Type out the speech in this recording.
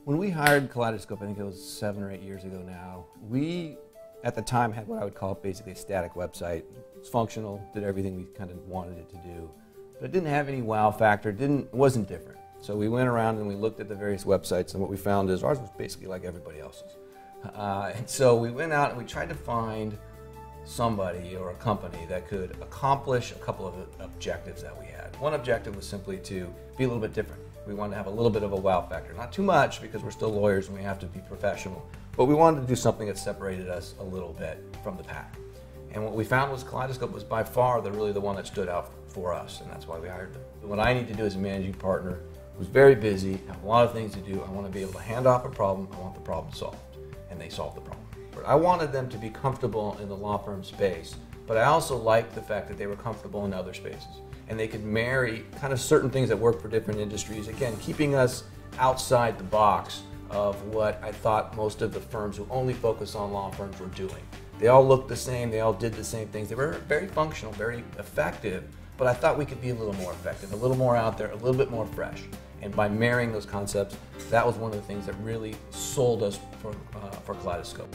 When we hired Kaleidoscope, I think it was 7 or 8 years ago now, we, at the time, had what I would call basically a static website. It was functional, did everything we kind of wanted it to do, but it didn't have any wow factor, it wasn't different. So we went around and we looked at the various websites, and what we found is ours was basically like everybody else's. And so we went out and we tried to find somebody or a company that could accomplish a couple of objectives that we had. One objective was simply to be a little bit different. We wanted to have a little bit of a wow factor. Not too much, because we're still lawyers and we have to be professional, but we wanted to do something that separated us a little bit from the pack. And what we found was Kaleidoscope was by far really the one that stood out for us, and that's why we hired them. What I need to do as a managing partner who's very busy, have a lot of things to do, I want to be able to hand off a problem, I want the problem solved, and they solved the problem. But I wanted them to be comfortable in the law firm space, but I also liked the fact that they were comfortable in other spaces, and they could marry kind of certain things that work for different industries, again, keeping us outside the box of what I thought most of the firms who only focus on law firms were doing. They all looked the same, they all did the same things. They were very functional, very effective, but I thought we could be a little more effective, a little more out there, a little bit more fresh. And by marrying those concepts, that was one of the things that really sold us for Kaleidoscope.